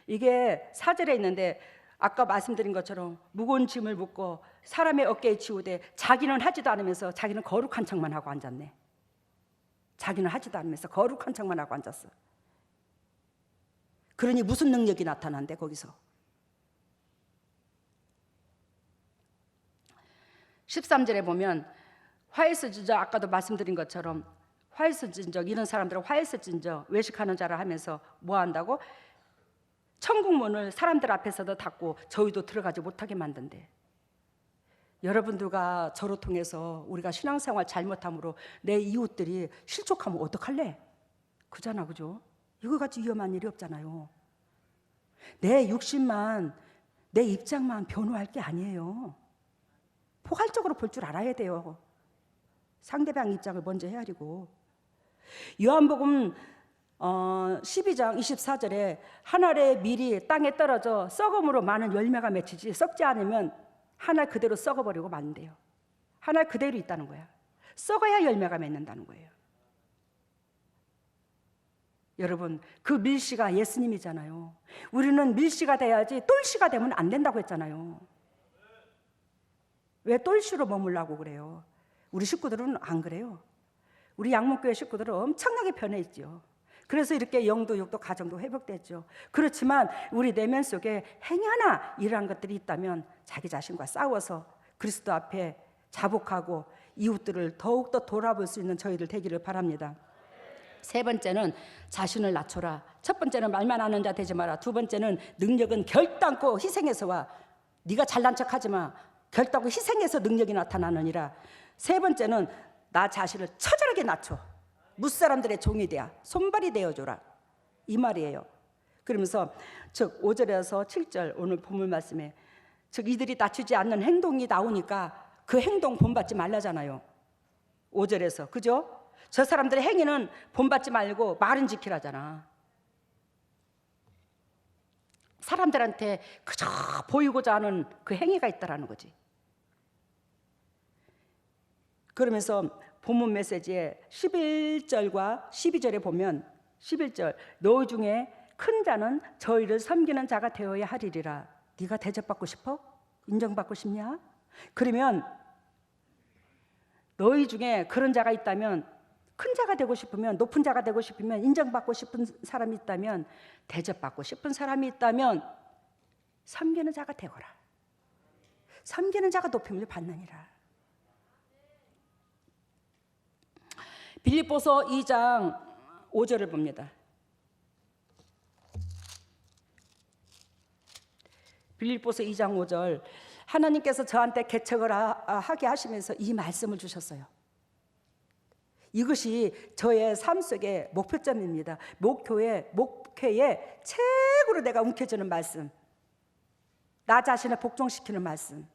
이게 4절에 있는데 아까 말씀드린 것처럼 무거운 짐을 묻고 사람의 어깨에 지우되 자기는 하지도 않으면서 자기는 거룩한 척만 하고 앉았네. 자기는 하지도 않으면서 거룩한 척만 하고 앉았어. 그러니 무슨 능력이 나타난대 거기서. 13절에 보면 화일서진적, 아까도 말씀드린 것처럼 화일서진적, 이런 사람들은 화일서진적 외식하는 자를 하면서 뭐 한다고? 천국문을 사람들 앞에서도 닫고 저희도 들어가지 못하게 만든대. 여러분들과 저를 통해서 우리가 신앙생활 잘못함으로 내 이웃들이 실족하면 어떡할래? 그잖아, 그죠? 이거 같이 위험한 일이 없잖아요. 내 육신만, 내 입장만 변호할 게 아니에요. 포괄적으로 볼 줄 알아야 돼요. 상대방 입장을 먼저 헤아리고. 요한복음 12장 24절에 한 알의 밀이 땅에 떨어져 썩음으로 많은 열매가 맺히지 썩지 않으면 한 알 그대로 썩어버리고 만대요. 한 알 그대로 있다는 거야. 썩어야 열매가 맺는다는 거예요. 여러분, 그 밀씨가 예수님이잖아요. 우리는 밀씨가 돼야지 똘씨가 되면 안 된다고 했잖아요. 왜 똘씨로 머물라고 그래요? 우리 식구들은 안 그래요. 우리 양목교회 식구들은 엄청나게 변해 있죠. 그래서 이렇게 영도 육도 가정도 회복됐죠. 그렇지만 우리 내면 속에 행여나 이러한 것들이 있다면 자기 자신과 싸워서 그리스도 앞에 자복하고 이웃들을 더욱더 돌아볼 수 있는 저희들 되기를 바랍니다. 세 번째는 자신을 낮춰라. 첫 번째는 말만 하는 자 되지 마라. 두 번째는 능력은 결단코 희생에서 와. 네가 잘난 척하지 마. 결단코 희생해서 능력이 나타나느니라. 세 번째는 나 자신을 처절하게 낮춰 무사람들의 종이 되어 손발이 되어줘라, 이 말이에요. 그러면서 즉 5절에서 7절 오늘 본문 말씀에 즉 이들이 낮추지 않는 행동이 나오니까 그 행동 본받지 말라잖아요. 5절에서 그죠? 저 사람들의 행위는 본받지 말고 말은 지키라잖아. 사람들한테 그저 보이고자 하는 그 행위가 있다라는 거지. 그러면서 본문 메시지에 11절과 12절에 보면 11절 너희 중에 큰 자는 저희를 섬기는 자가 되어야 하리리라. 네가 대접받고 싶어? 인정받고 싶냐? 그러면 너희 중에 그런 자가 있다면, 큰 자가 되고 싶으면, 높은 자가 되고 싶으면, 인정받고 싶은 사람이 있다면, 대접받고 싶은 사람이 있다면 섬기는 자가 되거라. 섬기는 자가 높임을 받느니라. 빌립보서 2장 5절을 봅니다. 빌립보서 2장 5절 하나님께서 저한테 개척을 하게 하시면서 이 말씀을 주셨어요. 이것이 저의 삶 속의 목표점입니다. 목회의 최고로 내가 움켜쥐는 말씀, 나 자신을 복종시키는 말씀.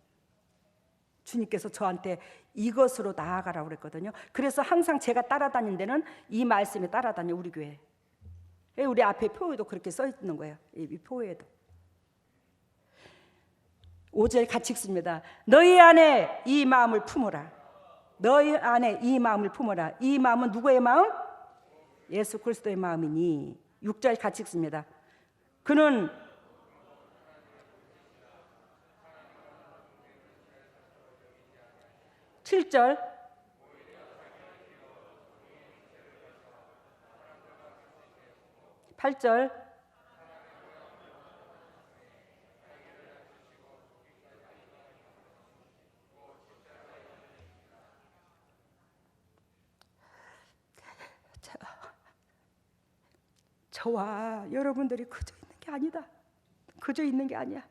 주님께서 저한테 이것으로 나아가라고 그랬거든요. 그래서 항상 제가 따라다니는 데는 이 말씀에 따라다녀. 우리 교회, 우리 앞에 표에도 그렇게 써 있는 거예요. 이 표에도 5절 같이 읽습니다. 너희 안에 이 마음을 품어라. 너희 안에 이 마음을 품어라. 이 마음은 누구의 마음? 예수 그리스도의 마음이니. 6절 같이 읽습니다. 그는 7절 8절 저와 여러분들이 그저 있는 게 아니다. 그저 있는 게 아니야.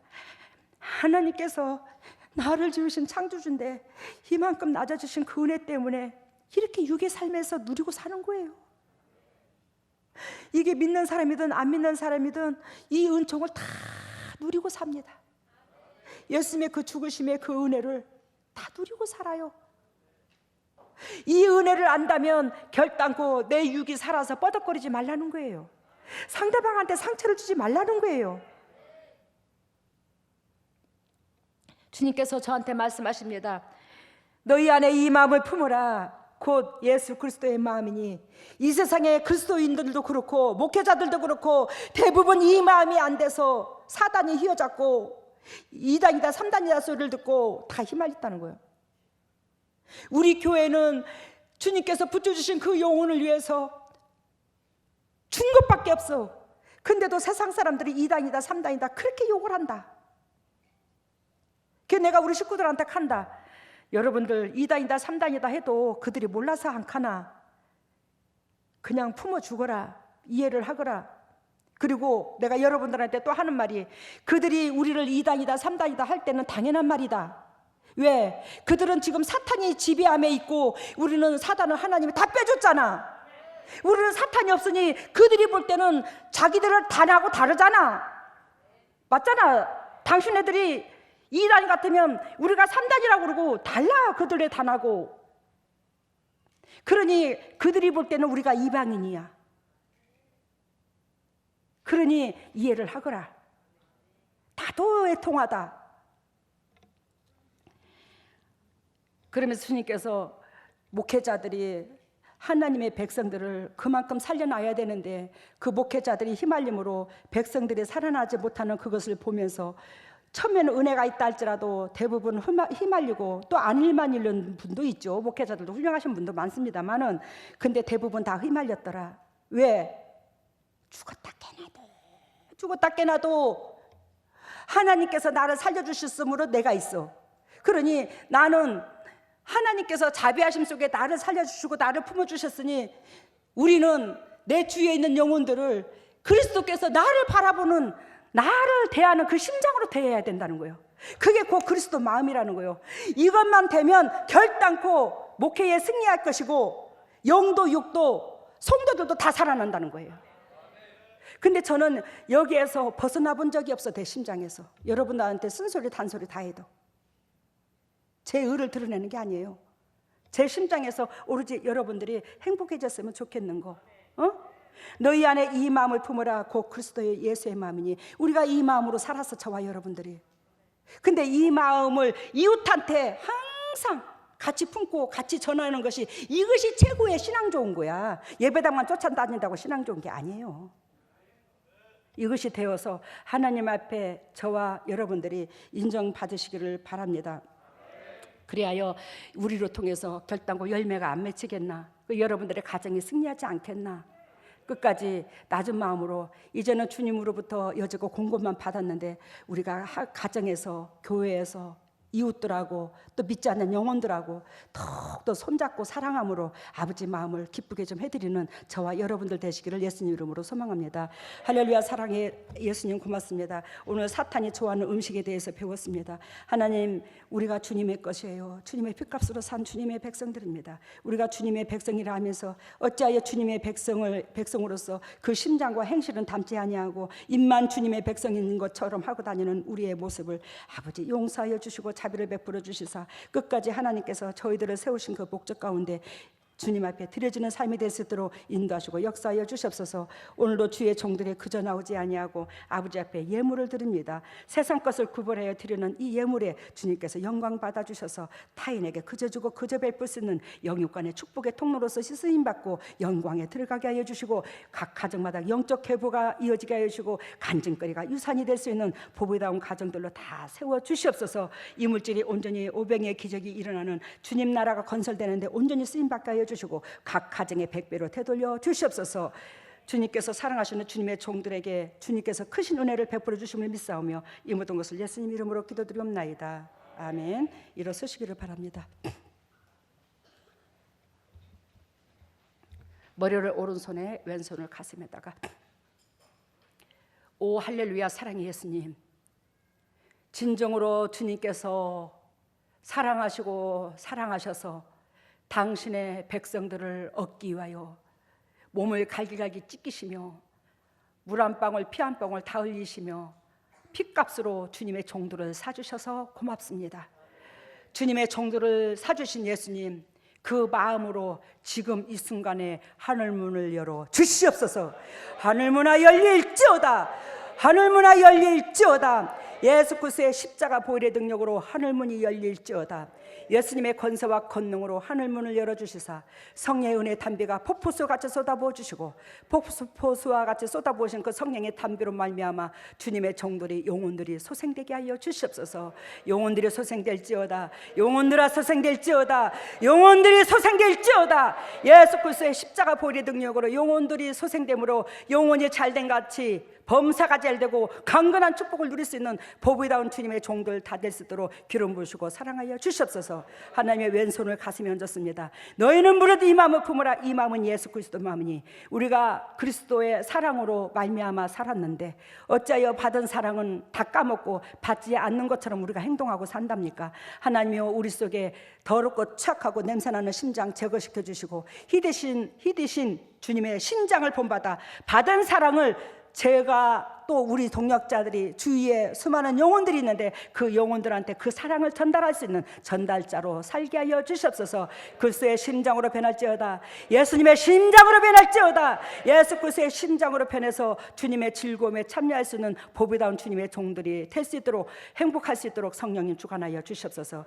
하나님께서 나를 지으신 창조주인데 이만큼 낮아주신 그 은혜 때문에 이렇게 육의 삶에서 누리고 사는 거예요. 이게 믿는 사람이든 안 믿는 사람이든 이 은총을 다 누리고 삽니다. 예수님의 그 죽으심의 그 은혜를 다 누리고 살아요. 이 은혜를 안다면 결단코 내 육이 살아서 뻐덕거리지 말라는 거예요. 상대방한테 상처를 주지 말라는 거예요. 주님께서 저한테 말씀하십니다. 너희 안에 이 마음을 품어라. 곧 예수 그리스도의 마음이니. 이 세상의 그리스도인들도 그렇고 목회자들도 그렇고 대부분 이 마음이 안 돼서 사단이 휘어잡고 2단이다 3단이다 소리를 듣고 다 휘말렸다는 거예요. 우리 교회는 주님께서 붙여주신 그 영혼을 위해서 준 것밖에 없어. 근데도 세상 사람들이 2단이다 3단이다 그렇게 욕을 한다. 그래서 내가 우리 식구들한테 간다. 여러분들 2단이다 3단이다 해도 그들이 몰라서 안 가나. 그냥 품어 주거라. 이해를 하거라. 그리고 내가 여러분들한테 또 하는 말이, 그들이 우리를 2단이다 3단이다 할 때는 당연한 말이다. 왜? 그들은 지금 사탄이 지배함에 있고 우리는 사단을 하나님이 다 빼줬잖아. 우리는 사탄이 없으니 그들이 볼 때는 자기들을 단하고 다르잖아. 맞잖아. 당신네들이 2단 같으면 우리가 3단이라고 그러고 달라. 그들의 단하고. 그러니 그들이 볼 때는 우리가 이방인이야. 그러니 이해를 하거라. 다도 애통하다. 그러면서 주님께서 목회자들이 하나님의 백성들을 그만큼 살려놔야 되는데 그 목회자들이 휘말림으로 백성들이 살아나지 못하는 그것을 보면서 처음에는 은혜가 있다 할지라도 대부분 휘말리고 또 안 휘말리는 분도 있죠. 목회자들도 훌륭하신 분도 많습니다만은 근데 대부분 다 휘말렸더라. 왜? 죽었다 깨나도 하나님께서 나를 살려주셨으므로 내가 있어. 그러니 나는 하나님께서 자비하심 속에 나를 살려주시고 나를 품어주셨으니 우리는 내 주위에 있는 영혼들을 그리스도께서 나를 바라보는, 나를 대하는 그 심장으로 대해야 된다는 거예요. 그게 곧 그리스도 마음이라는 거예요. 이것만 되면 결단코 목회에 승리할 것이고 영도 육도 성도들도 다 살아난다는 거예요. 근데 저는 여기에서 벗어나 본 적이 없어. 내 심장에서. 여러분 나한테 쓴소리 단소리 다 해도 제 의를 드러내는 게 아니에요. 제 심장에서 오로지 여러분들이 행복해졌으면 좋겠는 거. 너희 안에 이 마음을 품으라 곧 그리스도의 예수의 마음이니. 우리가 이 마음으로 살았어, 저와 여러분들이. 근데 이 마음을 이웃한테 항상 같이 품고 같이 전하는 것이, 이것이 최고의 신앙 좋은 거야. 예배당만 쫓아다닌다고 신앙 좋은 게 아니에요. 이것이 되어서 하나님 앞에 저와 여러분들이 인정받으시기를 바랍니다. 그리하여 우리로 통해서 결단코 열매가 안 맺히겠나? 여러분들의 가정이 승리하지 않겠나? 끝까지 낮은 마음으로, 이제는 주님으로부터 여지고 공급만 받았는데 우리가 가정에서, 교회에서, 이웃들하고 또 믿지 않는 영혼들하고 더욱더 손잡고 사랑함으로 아버지 마음을 기쁘게 좀 해드리는 저와 여러분들 되시기를 예수님 이름으로 소망합니다. 할렐루야. 사랑해 예수님, 고맙습니다. 오늘 사탄이 좋아하는 음식에 대해서 배웠습니다. 하나님, 우리가 주님의 것이에요. 주님의 핏값으로 산 주님의 백성들입니다. 우리가 주님의 백성이라 하면서 어찌하여 주님의 백성으로서 그 심장과 행실은 담지 아니하고 입만 주님의 백성인 것처럼 하고 다니는 우리의 모습을 아버지 용서하여 주시고 자비를 베풀어 주시사 끝까지 하나님께서 저희들을 세우신 그 목적 가운데 주님 앞에 드려지는 삶이 될 수 있도록 인도하시고 역사하여 주시옵소서. 오늘도 주의 종들이 그저 나오지 아니하고 아버지 앞에 예물을 드립니다. 세상 것을 구별하여 드리는 이 예물에 주님께서 영광 받아주셔서 타인에게 그저 주고 그저 베풀 수 있는 영육간의 축복의 통로로서 쓰임받고 영광에 들어가게 하여 주시고 각 가정마다 영적 회복가 이어지게 하여 주시고 간증거리가 유산이 될 수 있는 보배다운 가정들로 다 세워 주시옵소서. 이물질이 온전히 오병의 기적이 일어나는 주님 나라가 건설되는데 온전히 쓰임받게 하여 주시고 각 가정에 100배로 되돌려 주시옵소서. 주님께서 사랑하시는 주님의 종들에게 주님께서 크신 은혜를 베풀어 주심을 믿사오며 이 모든 것을 예수님 이름으로 기도드리옵나이다. 아멘. 일어서시기를 바랍니다. 머리를 오른손에 왼손을 가슴에다가 오 할렐루야. 사랑의 예수님, 진정으로 주님께서 사랑하시고 사랑하셔서 당신의 백성들을 얻기 위하여 몸을 갈기갈기 찢기시며 물 한 방울 피 한 방울 다 흘리시며 핏값으로 주님의 종들을 사주셔서 고맙습니다. 주님의 종들을 사주신 예수님, 그 마음으로 지금 이 순간에 하늘문을 열어 주시옵소서. 하늘문아 열릴지어다. 하늘문아 열릴지어다. 예수 그리스도의 십자가 보혈의 능력으로 하늘문이 열릴지어다. 예수님의 권세와 권능으로 하늘문을 열어주시사 성령의 은혜 담비가 폭포수같이 쏟아부어 주시고 폭포수와 같이 쏟아부으신 그 성령의 담비로 말미암아 주님의 종들이 영혼들이 소생되게 하여 주시옵소서. 영혼들이 소생될지어다. 영혼들아 소생될지어다. 영혼들이 소생될지어다. 예수 그리스도의 십자가 보혈의 능력으로 영혼들이 소생됨으로 영혼이 잘된 같이 범사가 잘되고 강건한 축복을 누릴 수 있는 보배다운 주님의 종들 다 될 수 있도록 기름 부으시고 사랑하여 주시옵소서. 하나님의 왼손을 가슴에 얹었습니다. 너희는 무릇 이 마음을 품으라. 이 마음은 예수 그리스도 마음이니. 우리가 그리스도의 사랑으로 말미암아 살았는데 어찌하여 받은 사랑은 다 까먹고 받지 않는 것처럼 우리가 행동하고 산답니까? 하나님이여, 우리 속에 더럽고 추악하고 냄새나는 심장 제거시켜 주시고 희되신 주님의 심장을 본받아 받은 사랑을 제가 또 우리 동역자들이 주위에 수많은 영혼들이 있는데 그 영혼들한테 그 사랑을 전달할 수 있는 전달자로 살게 하여 주시옵소서. 그리스도의 심장으로 변할지어다. 예수님의 심장으로 변할지어다. 예수 그리스도의 심장으로 변해서 주님의 즐거움에 참여할 수 있는 보배다운 주님의 종들이 될 수 있도록 행복할 수 있도록 성령님 주관하여 주시옵소서.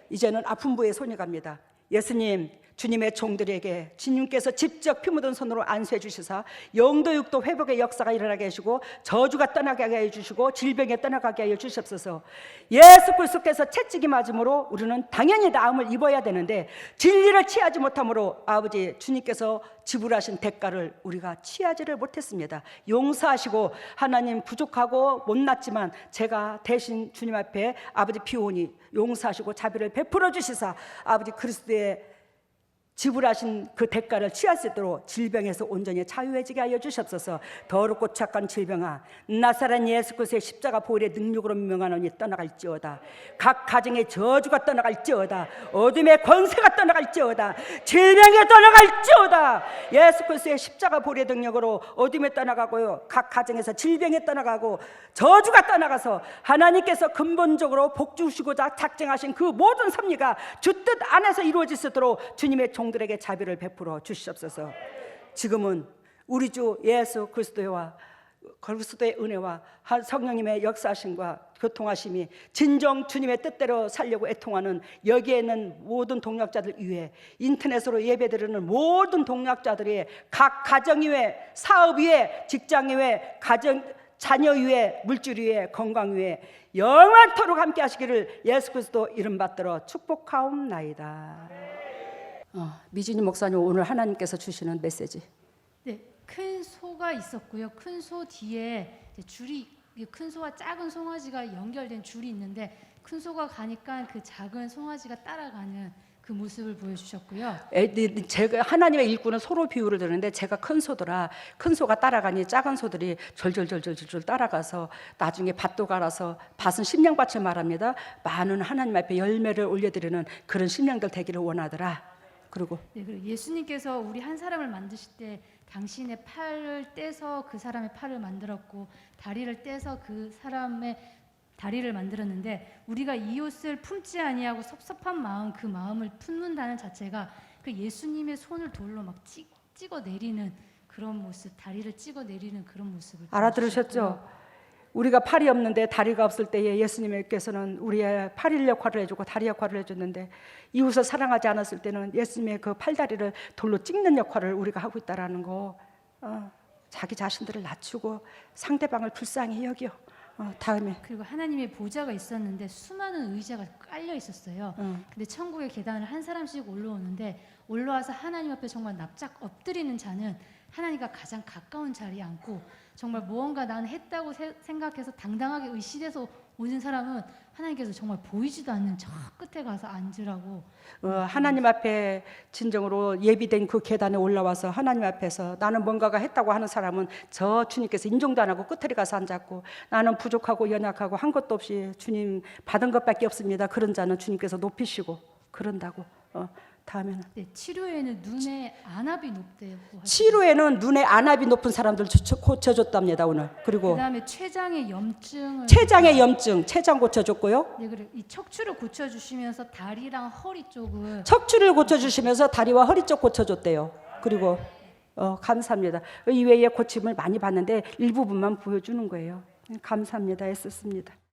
이제는 아픈 부에 손이 갑니다. 예수님, 주님의 종들에게 주님께서 직접 피 묻은 손으로 안수해 주시사 영도 육도 회복의 역사가 일어나게 해주시고 저주가 떠나게 해주시고 질병에 떠나가게 하여 주시옵소서. 예수 그리스도께서 채찍이 맞음으로 우리는 당연히 나음을 입어야 되는데 진리를 취하지 못함으로 아버지 주님께서 지불하신 대가를 우리가 취하지를 못했습니다. 용서하시고 하나님, 부족하고 못났지만 제가 대신 주님 앞에 아버지 비오니 용서하시고 자비를 베풀어 주시사 아버지 그리스도의 지불하신 그 대가를 취할 수 있도록 질병에서 온전히 자유해지게 하여 주시옵소서. 더럽고 착한 질병아, 나사렛 예수 그리스도의 십자가 보혈의 능력으로 명하노니 떠나갈지어다. 각 가정의 저주가 떠나갈지어다. 어둠의 권세가 떠나갈지어다. 질병이 떠나갈지어다. 예수 그리스도의 십자가 보혈의 능력으로 어둠에 떠나가고요, 각 가정에서 질병에 떠나가고 저주가 떠나가서 하나님께서 근본적으로 복 주시고자 작정하신 그 모든 섭리가 주 뜻 안에서 이루어질 수 있도록 주님의 종들에게 자비를 베풀어 주시옵소서. 지금은 우리 주 예수 그리스도와 그리스도의 은혜와 성령님의 역사하심과 교통하심이 진정 주님의 뜻대로 살려고 애통하는 여기에 있는 모든 동역자들 위해, 인터넷으로 예배드리는 모든 동역자들이 각 가정 위에, 사업 위에, 직장 위에, 자녀 위에, 물질 위에, 건강 위에 영원토록 함께 하시기를 예수 그리스도 이름 받들어 축복하옵나이다. 미진이 목사님, 오늘 하나님께서 주시는 메시지. 네, 큰 소가 있었고요. 큰 소 뒤에 이제 줄이, 큰 소와 작은 송아지가 연결된 줄이 있는데 큰 소가 가니까 그 작은 송아지가 따라가는 그 모습을 보여주셨고요. 제가 하나님의 일꾼은 소로 비유를 드는데 제가 큰 소더라. 큰 소가 따라가니 작은 소들이 절절절절절 따라가서 나중에 밭도 갈아서 밭은 심령밭을 말합니다. 많은 하나님 앞에 열매를 올려드리는 그런 심령들 되기를 원하더라. 그리고 네, 그리고 예수님께서 우리 한 사람을 만드실 때 당신의 팔을 떼서 그 사람의 팔을 만들었고 다리를 떼서 그 사람의 다리를 만들었는데, 우리가 이 옷을 품지 아니하고 섭섭한 마음, 그 마음을 품는다는 자체가 그 예수님의 손을 돌로 막 찍어 내리는 그런 모습, 다리를 찍어 내리는 그런 모습을 알아들으셨죠? 우리가 팔이 없는데 다리가 없을 때에 예수님께서는 우리의 팔 역할을 해주고 다리 역할을 해줬는데, 이웃을 사랑하지 않았을 때는 예수님의 그 팔다리를 돌로 찍는 역할을 우리가 하고 있다라는 거. 자기 자신들을 낮추고 상대방을 불쌍히 여겨. 다음에 그리고 하나님의 보좌가 있었는데 수많은 의자가 깔려 있었어요. 근데 천국의 계단을 한 사람씩 올라오는데, 올라와서 하나님 앞에 정말 납작 엎드리는 자는 하나님과 가장 가까운 자리에 앉고, 정말 무언가 나는 했다고 생각해서 당당하게 의식해서 오는 사람은 하나님께서 정말 보이지도 않는 저 끝에 가서 앉으라고. 하나님 앞에 진정으로 예비된 그 계단에 올라와서 하나님 앞에서 나는 뭔가가 했다고 하는 사람은 저 주님께서 인정도 안 하고 끝에 가서 앉았고, 나는 부족하고 연약하고 한 것도 없이 주님 받은 것밖에 없습니다. 그런 자는 주님께서 높이시고 그런다고. 다음에는 네, 치료에는 눈에 안압이 높대요. 치료에는 눈에 안압이 높은 사람들 고쳐줬답니다 오늘. 그리고 그다음에 췌장의 염증 고쳐줬고요. 네, 그래. 이 척추를 고쳐주시면서 다리랑 허리 쪽을 척추를 고쳐주시면서 다리와 허리 쪽 고쳐줬대요. 그리고 감사합니다. 이외에 고침을 많이 받는데 일부분만 보여주는 거예요. 감사합니다. 애썼습니다.